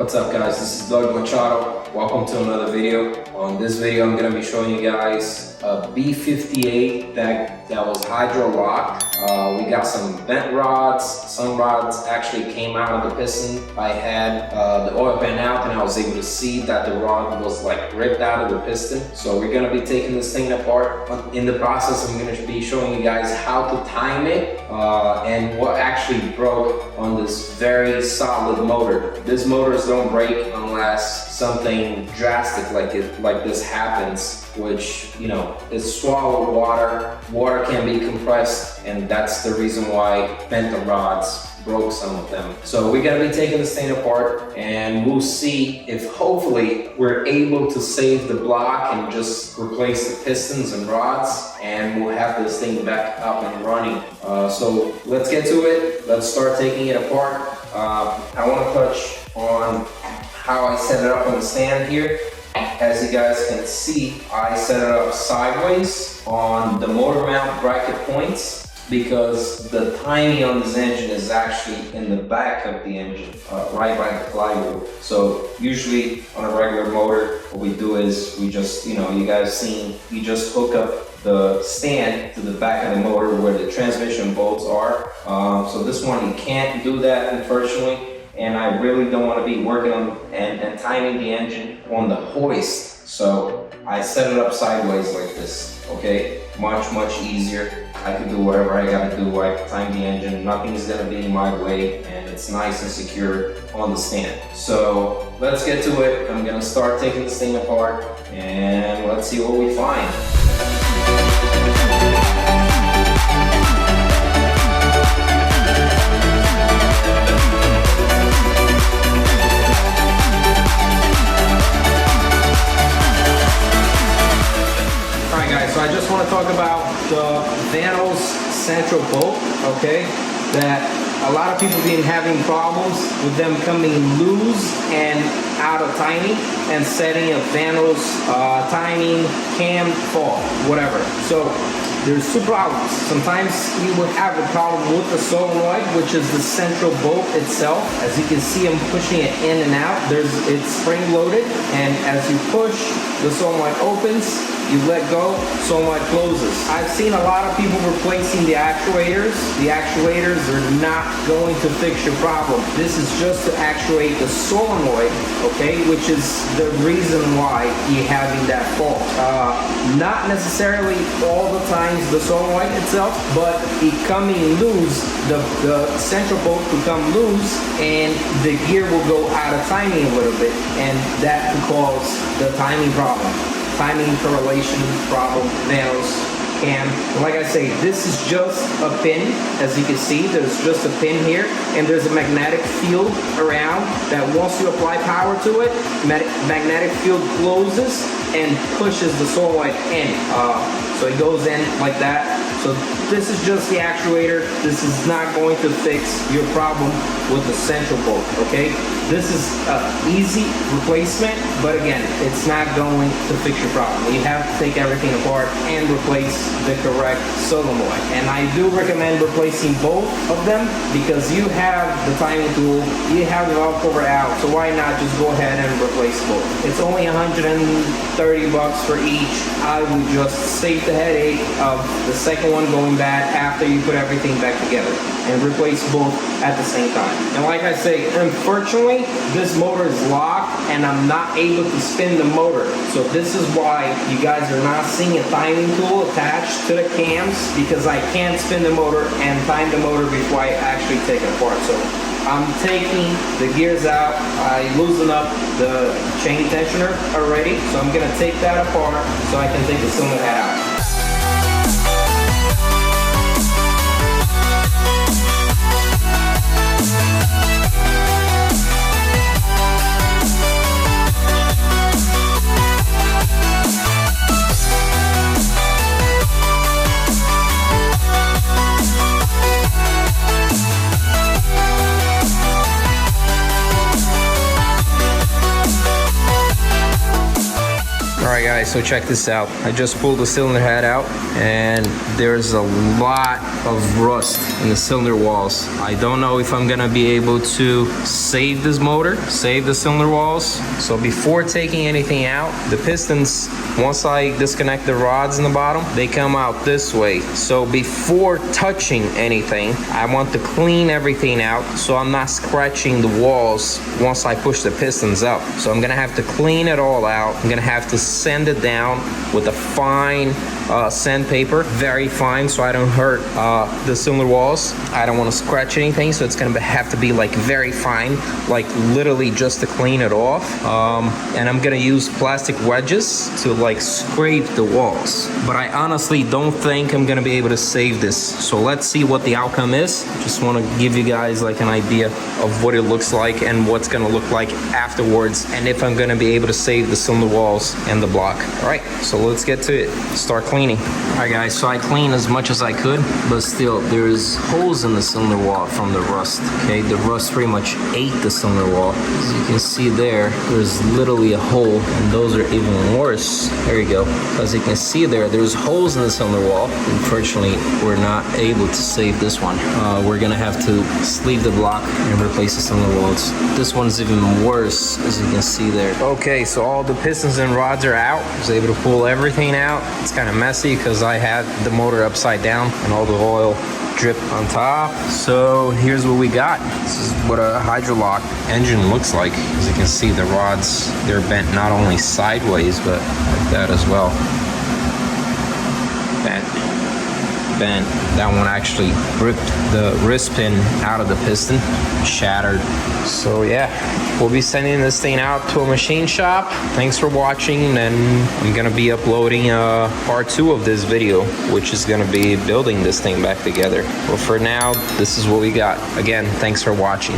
What's up guys, this is Doug Machado. Welcome to another video. On this video I'm going to be showing you guys a B58 that was hydro locked. We got some bent rods. Some rods actually came out of the piston. I had the oil pan out and I was able to see that the rod was like ripped out of the piston. So we're going to be taking this thing apart. In the process I'm going to be showing you guys how to time it and what actually broke on this very solid motor. These motors don't break unless something drastic like this happens, which, you know, is swallowed water. Water can be compressed, and that's the reason why bent rods broke some of them. So we're gonna be taking this thing apart and we'll see if hopefully we're able to save the block and just replace the pistons and rods, and we'll have this thing back up and running. So let's get to it. Let's start taking it apart. I want to touch on how I set it up on the stand here. As you guys can see, I set it up sideways on the motor mount bracket points because the timing on this engine is actually in the back of the engine, right by the flywheel. So usually on a regular motor, what we do is we just, you know, you guys seen, you just hook up the stand to the back of the motor where the transmission bolts are. So this one you can't do that, unfortunately. And I really don't want to be working on and timing the engine on the hoist. So I set it up sideways like this, okay? Much easier. I can do whatever I gotta do. I can time the engine. Nothing's gonna be in my way, and it's nice and secure on the stand. So let's get to it. I'm gonna start taking this thing apart and let's see what we find. So I just want to talk about the Vanos central bolt, okay? That a lot of people been having problems with them coming loose and out of timing and setting a Vanos timing cam fault, whatever. So there's two problems. Sometimes you would have a problem with the solenoid, which is the central bolt itself. As you can see, I'm pushing it in and out. it's spring loaded, and as you push, the solenoid opens, you let go, solenoid closes. I've seen a lot of people replacing the actuators. The actuators are not going to fix your problem. This is just to actuate the solenoid, okay, which is the reason why you're having that fault. Not necessarily all the times the solenoid itself, but it coming loose, the central bolt will come loose and the gear will go out of timing a little bit, and that could cause the timing problem. Timing correlation problem, Vanos, cam. Like I say, this is just a pin. As you can see, there's just a pin here, and there's a magnetic field around that once you apply power to it, magnetic field closes and pushes the solenoid in. So it goes in like that. So this is just the actuator. This is not going to fix your problem with the central bolt, okay? This is an easy replacement, but again, it's not going to fix your problem. You have to take everything apart and replace the correct solenoid. And I do recommend replacing both of them because you have the timing tool, you have the valve cover out, so why not just go ahead and replace both? It's only $130 for each. I would just save the headache of the second one going bad after you put everything back together and replace both at the same time. And like I say, unfortunately, this motor is locked and I'm not able to spin the motor. So this is why you guys are not seeing a timing tool attached to the cams, because I can't spin the motor and time the motor before I actually take it apart. So I'm taking the gears out. I loosened up the chain tensioner already, so I'm gonna take that apart so I can take the cylinder head out. Alright guys, so check this out. I just pulled the cylinder head out and there's a lot of rust in the cylinder walls. I don't know if I'm gonna be able to save this motor, save the cylinder walls. So before taking anything out, the pistons, once I disconnect the rods in the bottom, they come out this way. So before touching anything, I want to clean everything out so I'm not scratching the walls once I push the pistons up. So I'm gonna have to clean it all out. I'm gonna have to sand it down with a fine sandpaper, very fine, so I don't hurt the cylinder walls. I don't want to scratch anything, so it's gonna have to be like very fine, like literally just to clean it off. And I'm gonna use plastic wedges to like scrape the walls. But I honestly don't think I'm gonna be able to save this. So let's see what the outcome is. Just want to give you guys like an idea of what it looks like and what's gonna look like afterwards, and if I'm gonna be able to save the cylinder walls and the block. All right, so let's get to it. Start cleaning. All right guys, so I cleaned as much as I could, but still there's holes in the cylinder wall from the rust. Okay, the rust pretty much ate the cylinder wall. As you can see there's literally a hole, and those are even worse. There you go. As you can see there's holes in the cylinder wall. Unfortunately, we're not able to save this one. We're gonna have to sleeve the block and replace the cylinder walls. This one's even worse, as you can see there. Okay, so all the pistons and rods are out. I was able to pull everything out. It's kind of messy because I had the motor upside down and all the oil dripped on top. So here's what we got. This is what a Hydrolock engine looks like. As you can see, the rods, they're bent not only sideways but like that as well. Bent. That one actually ripped the wrist pin out of the piston, shattered. So yeah, we'll be sending this thing out to a machine shop. Thanks for watching, and I'm gonna be uploading part 2 of this video, which is gonna be building this thing back together. But for now, this is what we got. Again, thanks for watching.